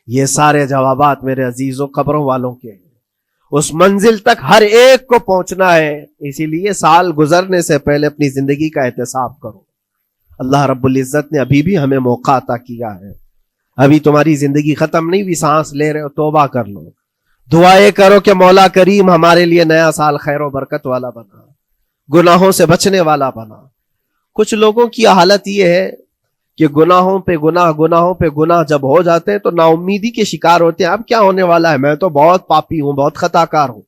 یہ سارے جوابات میرے عزیزوں قبروں والوں کے ہیں. اس منزل تک ہر ایک کو پہنچنا ہے. اسی لیے سال گزرنے سے پہلے اپنی زندگی کا احتساب کرو. اللہ رب العزت نے ابھی بھی ہمیں موقع عطا کیا ہے. ابھی تمہاری زندگی ختم نہیں ہوئی, سانس لے رہے ہو, توبہ کر لو. دعائیں کرو کہ مولا کریم ہمارے لیے نیا سال خیر و برکت والا بنا, گناہوں سے بچنے والا بنا. کچھ لوگوں کی حالت یہ ہے کہ گناہوں پہ گناہ جب ہو جاتے ہیں تو نا امیدی کے شکار ہوتے ہیں. اب کیا ہونے والا ہے, میں تو بہت پاپی ہوں, بہت خطا کار ہوں.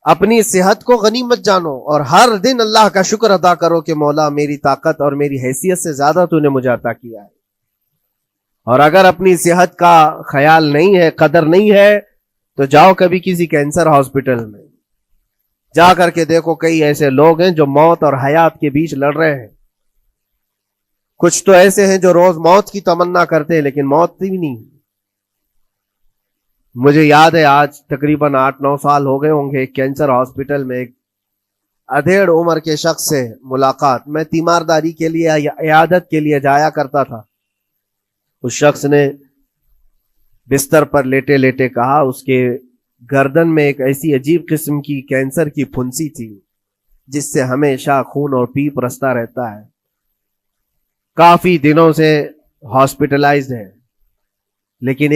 اپنی صحت کو غنیمت جانو اور ہر دن اللہ کا شکر ادا کرو کہ مولا میری طاقت اور میری حیثیت سے زیادہ تو نے مجھے عطا کیا ہے. اور اگر اپنی صحت کا خیال نہیں ہے, قدر نہیں ہے, تو جاؤ کبھی کسی کینسر ہاسپٹل میں جا کر کے دیکھو. کئی ایسے لوگ ہیں جو موت اور حیات کے بیچ لڑ رہے ہیں. کچھ تو ایسے ہیں جو روز موت کی تمنا کرتے ہیں لیکن موت بھی نہیں. مجھے یاد ہے آج تقریباً 8-9 سال ہو گئے ہوں گے, ایک کینسر ہاسپٹل میں ایک ادھیڑ عمر کے شخص سے ملاقات. میں تیمارداری کے لیے عیادت کے لیے جایا کرتا تھا. اس شخص نے بستر پر لیٹے لیٹے کہا اس کے گردن میں ایک ایسی عجیب قسم کی کینسر کی پھنسی تھی جس سے ہمیشہ خون اور پیپ رستا رہتا ہے. کافی دنوں سے ہاسپٹلائزڈ ہے, لیکن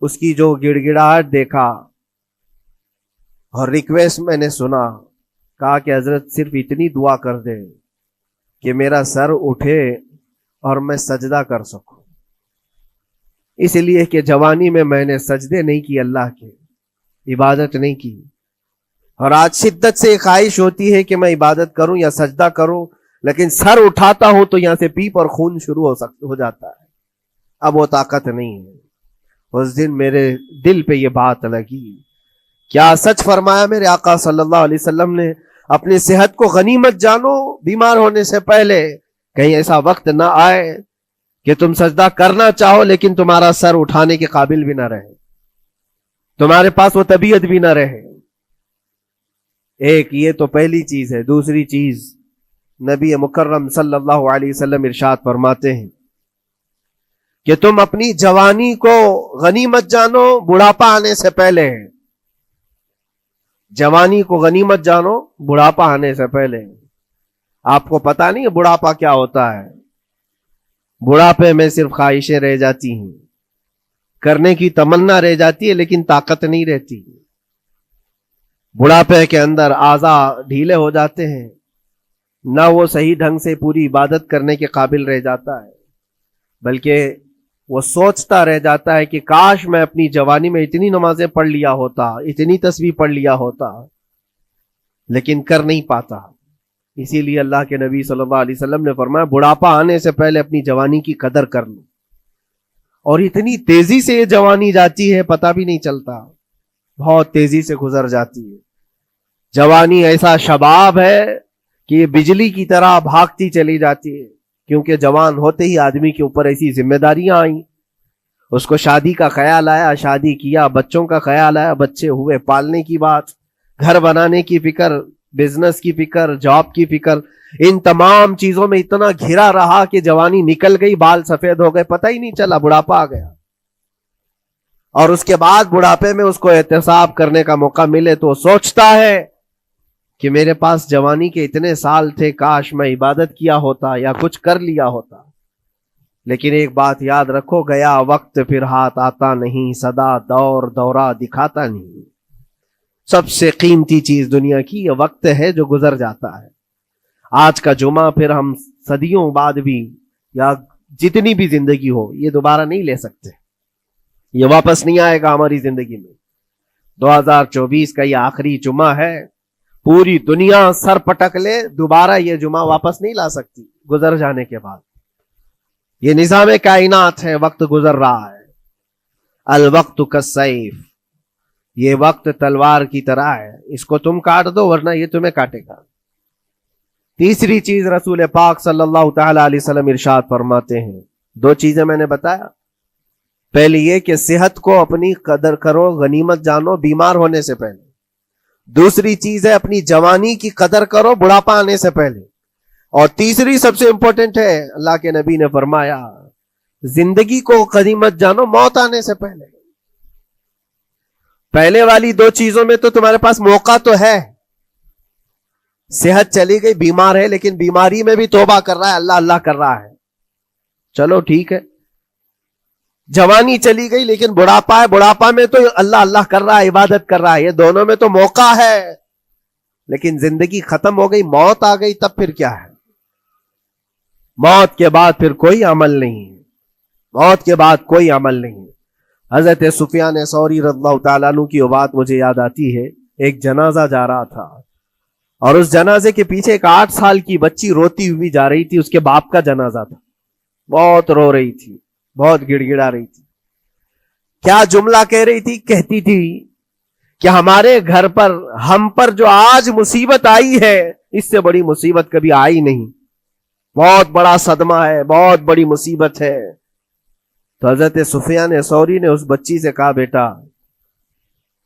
اس کی جو گڑ گڑاہٹ دیکھا اور ریکویسٹ میں نے سنا, کہا کہ حضرت صرف اتنی دعا کر دے کہ میرا سر اٹھے اور میں سجدہ کر سکوں. اس لیے کہ جوانی میں نے سجدے نہیں کی, اللہ کے عبادت نہیں کی, اور آج شدت سے خواہش ہوتی ہے کہ میں عبادت کروں یا سجدہ کروں, لیکن سر اٹھاتا ہوں تو یہاں سے پیپ اور خون شروع ہو جاتا ہے. اب وہ طاقت نہیں ہے. اس دن میرے دل پہ یہ بات لگی, کیا سچ فرمایا میرے آقا صلی اللہ علیہ وسلم نے, اپنی صحت کو غنیمت جانو بیمار ہونے سے پہلے. کہیں ایسا وقت نہ آئے کہ تم سجدہ کرنا چاہو لیکن تمہارا سر اٹھانے کے قابل بھی نہ رہے, تمہارے پاس وہ طبیعت بھی نہ رہے. ایک یہ تو پہلی چیز ہے. دوسری چیز, نبی مکرم صلی اللہ علیہ وسلم ارشاد فرماتے ہیں کہ تم اپنی جوانی کو غنیمت جانو بڑھاپا آنے سے پہلے. جوانی کو غنیمت جانو بڑھاپا آنے سے پہلے. آپ کو پتا نہیں بڑھاپا کیا ہوتا ہے. بڑھاپے میں صرف خواہشیں رہ جاتی ہیں, کرنے کی تمنا رہ جاتی ہے لیکن طاقت نہیں رہتی. بڑھاپے کے اندر اعضاء ڈھیلے ہو جاتے ہیں, نہ وہ صحیح ڈھنگ سے پوری عبادت کرنے کے قابل رہ جاتا ہے, بلکہ وہ سوچتا رہ جاتا ہے کہ کاش میں اپنی جوانی میں اتنی نمازیں پڑھ لیا ہوتا, اتنی تسبیح پڑھ لیا ہوتا, لیکن کر نہیں پاتا. اسی لیے اللہ کے نبی صلی اللہ علیہ وسلم نے فرمایا بڑھاپا آنے سے پہلے اپنی جوانی کی قدر کر لو. اور اتنی تیزی سے یہ جوانی جاتی ہے پتہ بھی نہیں چلتا, بہت تیزی سے گزر جاتی ہے. جوانی ایسا شباب ہے کہ یہ بجلی کی طرح بھاگتی چلی جاتی ہے, کیونکہ جوان ہوتے ہی آدمی کے اوپر ایسی ذمہ داریاں آئیں. اس کو شادی کا خیال آیا, شادی کیا, بچوں کا خیال آیا, بچے ہوئے, پالنے کی بات, گھر بنانے کی فکر, بزنس کی فکر, جاب کی فکر. ان تمام چیزوں میں اتنا گھرا رہا کہ جوانی نکل گئی, بال سفید ہو گئے, پتہ ہی نہیں چلا, بڑھاپا آ گیا. اور اس کے بعد بڑھاپے میں اس کو احتساب کرنے کا موقع ملے تو سوچتا ہے کہ میرے پاس جوانی کے اتنے سال تھے, کاش میں عبادت کیا ہوتا یا کچھ کر لیا ہوتا. لیکن ایک بات یاد رکھو, گیا وقت پھر ہاتھ آتا نہیں, سدا دور دورہ دکھاتا نہیں. سب سے قیمتی چیز دنیا کی یہ وقت ہے جو گزر جاتا ہے. آج کا جمعہ پھر ہم صدیوں بعد بھی یا جتنی بھی زندگی ہو یہ دوبارہ نہیں لے سکتے, یہ واپس نہیں آئے گا ہماری زندگی میں. 2024 کا یہ آخری جمعہ ہے, پوری دنیا سر پٹک لے دوبارہ یہ جمعہ واپس نہیں لا سکتی گزر جانے کے بعد. یہ نظام کائنات ہے, وقت گزر رہا ہے. الوقت کالسیف, یہ وقت تلوار کی طرح ہے, اس کو تم کاٹ دو ورنہ یہ تمہیں کاٹے گا. تیسری چیز رسول پاک صلی اللہ تعالی علیہ وسلم ارشاد فرماتے ہیں, 2 چیزیں میں نے بتایا. پہلی یہ کہ صحت کو اپنی قدر کرو, غنیمت جانو بیمار ہونے سے پہلے. دوسری چیز ہے اپنی جوانی کی قدر کرو بڑھاپا آنے سے پہلے. اور تیسری سب سے امپورٹنٹ ہے, اللہ کے نبی نے فرمایا زندگی کو قدیم مت جانو موت آنے سے پہلے. پہلے والی دو چیزوں میں تو تمہارے پاس موقع تو ہے. صحت چلی گئی, بیمار ہے, لیکن بیماری میں بھی توبہ کر رہا ہے, اللہ اللہ کر رہا ہے, چلو ٹھیک ہے. جوانی چلی گئی لیکن بڑھاپا ہے, بڑھاپا میں تو اللہ اللہ کر رہا ہے, عبادت کر رہا ہے. یہ دونوں میں تو موقع ہے. لیکن زندگی ختم ہو گئی, موت آ گئی, تب پھر کیا ہے؟ موت کے بعد پھر کوئی عمل نہیں. موت کے بعد کوئی عمل نہیں. حضرت سفیان ثوری رضی اللہ تعالیٰ عنہ کی وہ بات مجھے یاد آتی ہے. ایک جنازہ جا رہا تھا اور اس جنازے کے پیچھے ایک 8 سال کی بچی روتی ہوئی جا رہی تھی. اس کے باپ کا جنازہ تھا. بہت رو رہی تھی, بہت گڑ گڑا رہی تھی. کیا جملہ کہہ رہی تھی؟ کہتی تھی کہ ہمارے گھر پر, ہم پر جو آج مصیبت آئی ہے, اس سے بڑی مصیبت کبھی آئی نہیں. بہت بڑا صدمہ ہے, بہت بڑی مصیبت ہے. تو حضرت سفیان ثوری نے اس بچی سے کہا, بیٹا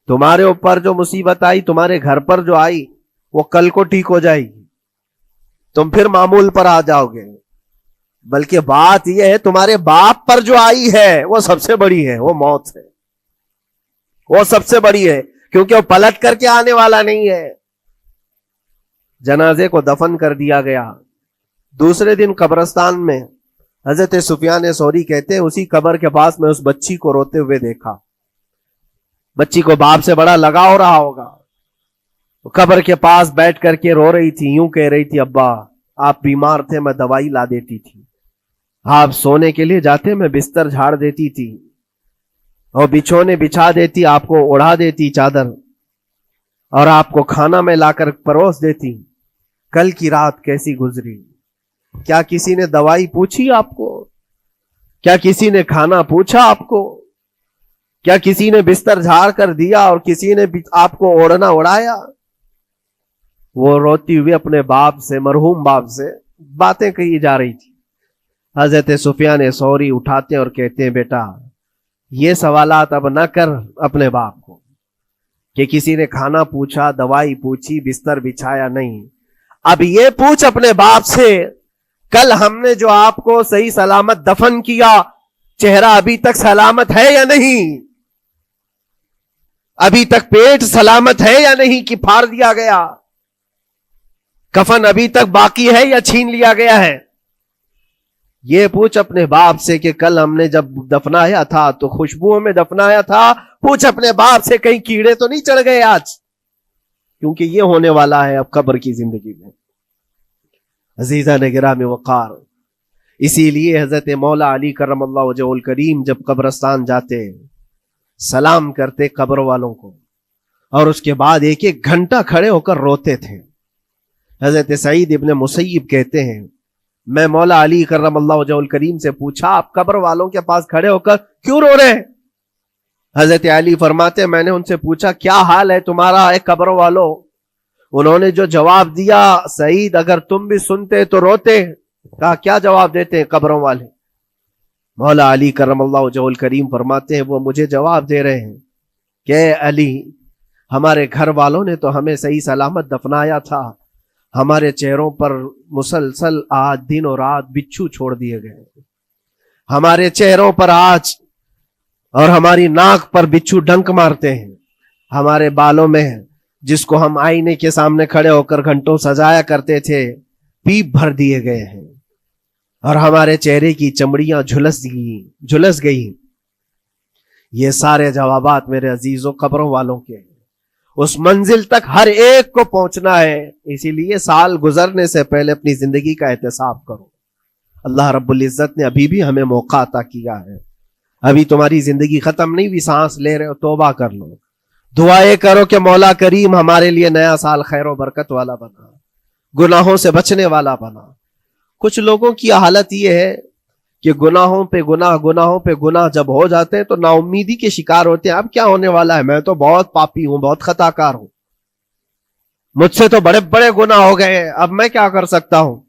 تمہارے اوپر جو مصیبت آئی, تمہارے گھر پر جو آئی, وہ کل کو ٹھیک ہو جائے گی, تم پھر معمول پر آ جاؤ گے. بلکہ بات یہ ہے تمہارے باپ پر جو آئی ہے وہ سب سے بڑی ہے, وہ موت ہے. وہ سب سے بڑی ہے, کیونکہ وہ پلٹ کر کے آنے والا نہیں ہے. جنازے کو دفن کر دیا گیا. دوسرے دن قبرستان میں حضرت سفیان ثوری کہتے ہیں, اسی قبر کے پاس میں اس بچی کو روتے ہوئے دیکھا. بچی کو باپ سے بڑا لگاؤ رہا ہوگا. قبر کے پاس بیٹھ کر کے رو رہی تھی, یوں کہہ رہی تھی, ابا آپ بیمار تھے, میں دوائی لا دیتی تھی. آپ سونے کے لیے جاتے, میں بستر جھاڑ دیتی تھی اور بچھونے بچھا دیتی, آپ کو اڑا دیتی چادر, اور آپ کو کھانا میں لا کر پروس دیتی. کل کی رات کیسی گزری؟ کیا کسی نے دوائی پوچھی آپ کو؟ کیا کسی نے کھانا پوچھا آپ کو؟ کیا کسی نے بستر جھاڑ کر دیا اور کسی نے آپ کو اوڑھنا اڑایا؟ وہ روتی ہوئی اپنے باپ سے, مرحوم باپ سے باتیں کہی جا رہی تھی. حضرت سفیان ثوری اٹھاتے اور کہتے ہیں, بیٹا یہ سوالات اب نہ کر اپنے باپ کو کہ کسی نے کھانا پوچھا, دوائی پوچھی, بستر بچھایا, نہیں. اب یہ پوچھ اپنے باپ سے, کل ہم نے جو آپ کو صحیح سلامت دفن کیا, چہرہ ابھی تک سلامت ہے یا نہیں؟ ابھی تک پیٹ سلامت ہے یا نہیں کہ پھاڑ دیا گیا؟ کفن ابھی تک باقی ہے یا چھین لیا گیا ہے؟ یہ پوچھ اپنے باپ سے کہ کل ہم نے جب دفنایا تھا تو خوشبوؤں میں دفنایا تھا. پوچھ اپنے باپ سے کہیں کیڑے تو نہیں چڑھ گئے آج, کیونکہ یہ ہونے والا ہے اب قبر کی زندگی میں. عزیزان گرامی وقار, اسی لیے حضرت مولا علی کرم اللہ وجہہ الکریم جب قبرستان جاتے, سلام کرتے قبر والوں کو, اور اس کے بعد 1 گھنٹہ کھڑے ہو کر روتے تھے. حضرت سعید ابن مسیب کہتے ہیں, میں مولا علی کرم اللہ وجہہ الکریم سے پوچھا, آپ قبر والوں کے پاس کھڑے ہو کر کیوں رو رہے ہیں؟ حضرت علی فرماتے, میں نے ان سے پوچھا کیا حال ہے تمہارا اے قبر والوں؟ انہوں نے جو جواب دیا, سعید اگر تم بھی سنتے تو روتے. کہا کیا جواب دیتے ہیں قبروں والے؟ مولا علی کرم اللہ وجہہ الکریم فرماتے ہیں, وہ مجھے جواب دے رہے ہیں کہ اے علی, ہمارے گھر والوں نے تو ہمیں صحیح سلامت دفنایا تھا, ہمارے چہروں پر مسلسل آج دن اور رات بچھو چھوڑ دیے گئے. ہمارے چہروں پر آج اور ہماری ناک پر بچھو ڈنک مارتے ہیں. ہمارے بالوں میں, جس کو ہم آئینے کے سامنے کھڑے ہو کر گھنٹوں سجایا کرتے تھے, پیپ بھر دیے گئے ہیں, اور ہمارے چہرے کی چمڑیاں جھلس گئی. یہ سارے جوابات میرے عزیزوں قبروں والوں کے ہیں. اس منزل تک ہر ایک کو پہنچنا ہے. اسی لیے سال گزرنے سے پہلے اپنی زندگی کا احتساب کرو. اللہ رب العزت نے ابھی بھی ہمیں موقع عطا کیا ہے. ابھی تمہاری زندگی ختم نہیں ہوئی, سانس لے رہے ہو, توبہ کر لو. دعائیں کرو کہ مولا کریم ہمارے لیے نیا سال خیر و برکت والا بنا, گناہوں سے بچنے والا بنا. کچھ لوگوں کی حالت یہ ہے کہ گناہوں پہ گناہ جب ہو جاتے ہیں تو نا امیدی کے شکار ہوتے ہیں. اب کیا ہونے والا ہے, میں تو بہت پاپی ہوں, بہت خطا کار ہوں, مجھ سے تو بڑے بڑے گناہ ہو گئے ہیں, اب میں کیا کر سکتا ہوں.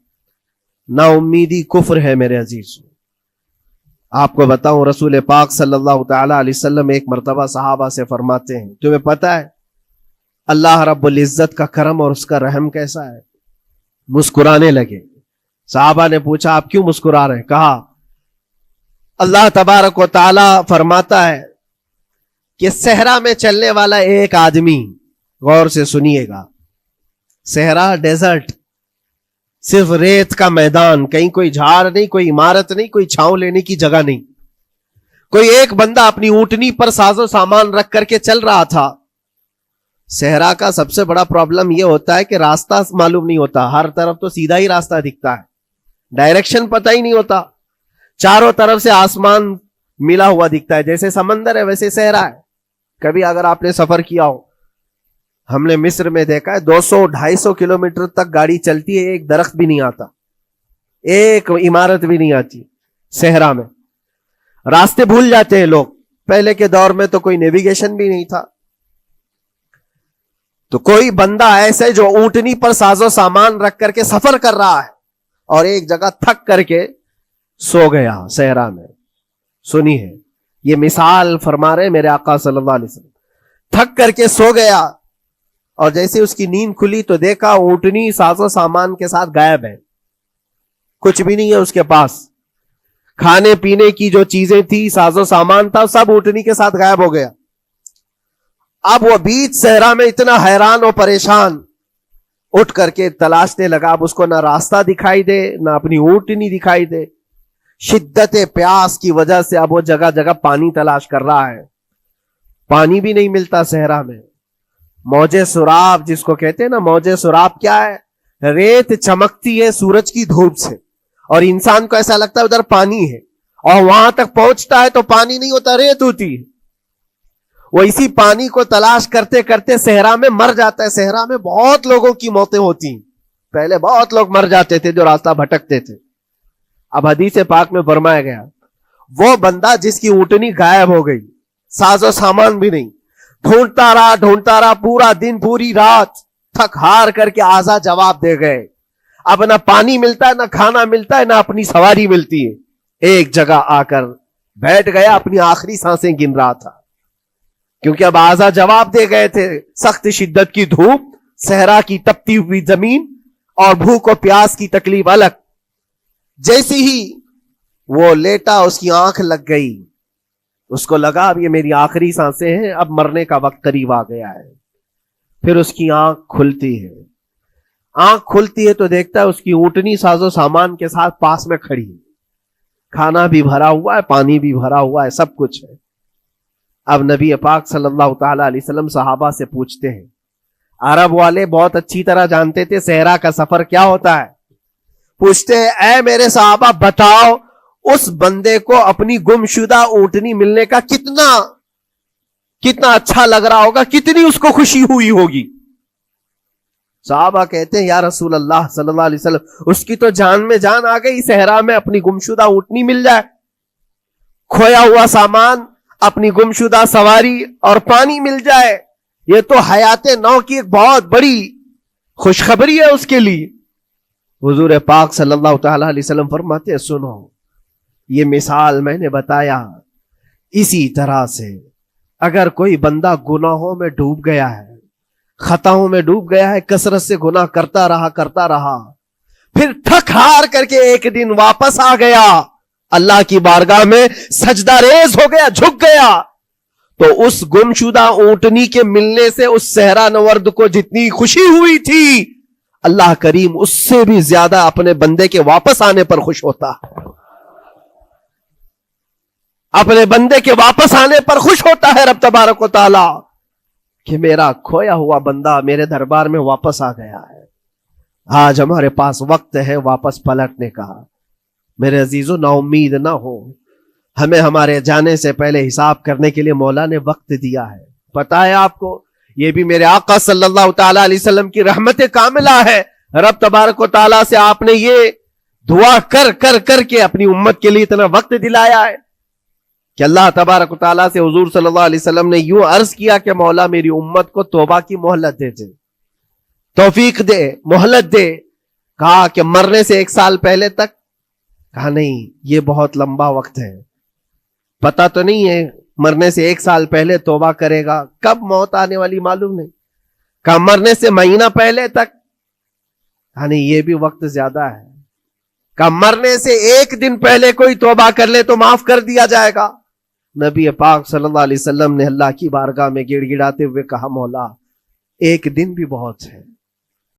نا امیدی کفر ہے میرے عزیز. آپ کو بتاؤں, رسول پاک صلی اللہ تعالی علیہ وسلم ایک مرتبہ صحابہ سے فرماتے ہیں, تمہیں پتہ ہے اللہ رب العزت کا کرم اور اس کا رحم کیسا ہے؟ مسکرانے لگے. صحابہ نے پوچھا آپ کیوں مسکرا رہے ہیں؟ کہا اللہ تبارک و تعالی فرماتا ہے کہ صحرا میں چلنے والا ایک آدمی، غور سے سنیے گا، صحرا ڈیزرٹ، صرف ریت کا میدان، کہیں کوئی جھاڑ نہیں، کوئی عمارت نہیں، کوئی چھاؤں لینے کی جگہ نہیں. کوئی ایک بندہ اپنی اونٹنی پر ساز و سامان رکھ کر کے چل رہا تھا. صحرا کا سب سے بڑا پرابلم یہ ہوتا ہے کہ راستہ معلوم نہیں ہوتا. ہر طرف تو سیدھا ہی راستہ دکھتا ہے، ڈائریکشن پتہ ہی نہیں ہوتا. چاروں طرف سے آسمان ملا ہوا دکھتا ہے، جیسے سمندر ہے ویسے صحرا ہے. کبھی اگر آپ نے سفر کیا ہو، ہم نے مصر میں دیکھا ہے 200-250 کلومیٹر تک گاڑی چلتی ہے، ایک درخت بھی نہیں آتا، ایک عمارت بھی نہیں آتی. صحرا میں راستے بھول جاتے ہیں لوگ. پہلے کے دور میں تو کوئی نیویگیشن بھی نہیں تھا. تو کوئی بندہ ایسے جو اونٹنی پر ساز و سامان رکھ کر کے سفر کر رہا ہے اور ایک جگہ تھک کر کے سو گیا صحرا میں. سنیے، یہ مثال فرما رہے میرے آقا صلی اللہ علیہ وسلم. تھک کر کے سو گیا اور جیسے اس کی نیند کھلی تو دیکھا اونٹنی ساز و سامان کے ساتھ غائب ہے، کچھ بھی نہیں ہے اس کے پاس. کھانے پینے کی جو چیزیں تھی، ساز و سامان تھا، سب اونٹنی کے ساتھ غائب ہو گیا. اب وہ بیچ صحرا میں اتنا حیران اور پریشان، اٹھ کر کے تلاشنے لگا. اب اس کو نہ راستہ دکھائی دے، نہ اپنی اونٹنی دکھائی دے. شدت پیاس کی وجہ سے اب وہ جگہ جگہ پانی تلاش کر رہا ہے، پانی بھی نہیں ملتا صحرا میں. موج سراب جس کو کہتے ہیں نا، موج سراب کیا ہے؟ ریت چمکتی ہے سورج کی دھوپ سے اور انسان کو ایسا لگتا ہے ادھر پانی ہے، اور وہاں تک پہنچتا ہے تو پانی نہیں ہوتا، ریت ہوتی ہے. وہ اسی پانی کو تلاش کرتے کرتے صحرا میں مر جاتا ہے. صحرا میں بہت لوگوں کی موتیں ہوتی ہیں، پہلے بہت لوگ مر جاتے تھے جو راستہ بھٹکتے تھے. اب حدیث پاک میں فرمایا گیا وہ بندہ جس کی اونٹنی غائب ہو گئی، ساز و سامان بھی نہیں، ڈھونڈتا رہا پورا دن پوری رات، تھک ہار کر کے آزا جواب دے گئے. اب نہ پانی ملتا ہے، نہ کھانا ملتا ہے، نہ اپنی سواری ملتی ہے. ایک جگہ آ کر بیٹھ گیا، اپنی آخری سانسیں گن رہا تھا، کیونکہ اب آزا جواب دے گئے تھے. سخت شدت کی دھوپ، صحرا کی تپتی ہوئی زمین اور بھوک و پیاس کی تکلیف الگ. جیسی ہی وہ لیٹا اس کی آنکھ لگ گئی، اس کو لگا اب یہ میری آخری سانسیں ہیں، اب مرنے کا وقت قریب آ گیا ہے. پھر اس کی آنکھ کھلتی ہے. آنکھ کھلتی ہے تو دیکھتا ہے اس کی اونٹنی ساز و سامان کے ساتھ پاس میں کھڑی ہے، کھانا بھی بھرا ہوا ہے، پانی بھی بھرا ہوا ہے، سب کچھ ہے. اب نبی پاک صلی اللہ تعالی علیہ وسلم صحابہ سے پوچھتے ہیں، عرب والے بہت اچھی طرح جانتے تھے صحرا کا سفر کیا ہوتا ہے. پوچھتے ہیں اے میرے صحابہ بتاؤ اس بندے کو اپنی گمشدہ اونٹنی ملنے کا کتنا اچھا لگ رہا ہوگا، کتنی اس کو خوشی ہوئی ہوگی. صحابہ کہتے ہیں یا رسول اللہ صلی اللہ علیہ وسلم اس کی تو جان میں جان آ گئی، صحرا میں اپنی گمشدہ اونٹنی مل جائے، کھویا ہوا سامان، اپنی گمشدہ سواری اور پانی مل جائے، یہ تو حیات نو کی ایک بہت بڑی خوشخبری ہے اس کے لیے. حضور پاک صلی اللہ تعالی علیہ وسلم فرماتے ہیں سنو، یہ مثال میں نے بتایا، اسی طرح سے اگر کوئی بندہ گناہوں میں ڈوب گیا ہے، خطاؤں میں ڈوب گیا ہے، کثرت سے گناہ کرتا رہا، پھر تھک ہار کر کے ایک دن واپس آ گیا، اللہ کی بارگاہ میں سجدہ ریز ہو گیا، جھک گیا، تو اس گمشدہ اونٹنی کے ملنے سے اس صحرا نورد کو جتنی خوشی ہوئی تھی، اللہ کریم اس سے بھی زیادہ اپنے بندے کے واپس آنے پر خوش ہوتا ہے. اپنے بندے کے واپس آنے پر خوش ہوتا ہے رب تبارک و تعالی کہ میرا کھویا ہوا بندہ میرے دربار میں واپس آ گیا ہے. آج ہمارے پاس وقت ہے واپس پلٹنے کا. میرے عزیزو نا امید نہ ہو، ہمیں ہمارے جانے سے پہلے حساب کرنے کے لیے مولا نے وقت دیا ہے. پتا ہے آپ کو، یہ بھی میرے آقا صلی اللہ تعالی علیہ وسلم کی رحمت کاملہ ہے. رب تبارک و تعالیٰ سے آپ نے یہ دعا کر کے اپنی امت کے لیے اتنا وقت دلایا ہے کہ اللہ تبارک و تعالیٰ سے حضور صلی اللہ علیہ وسلم نے یوں عرض کیا کہ مولا میری امت کو توبہ کی مہلت دے، توفیق دے، مہلت دے. کہا کہ مرنے سے 1 سال پہلے تک؟ کہا نہیں، یہ بہت لمبا وقت ہے، پتا تو نہیں ہے مرنے سے 1 سال پہلے توبہ کرے گا، کب موت آنے والی معلوم نہیں. کہا مرنے سے مہینہ پہلے تک؟ کہا نہیں، یہ بھی وقت زیادہ ہے. کہ مرنے سے ایک دن پہلے کوئی توبہ کر لے تو معاف کر دیا جائے گا. نبی پاک صلی اللہ علیہ وسلم نے اللہ کی بارگاہ میں گڑ گڑاتے ہوئے کہا مولا ایک دن بھی بہت ہے.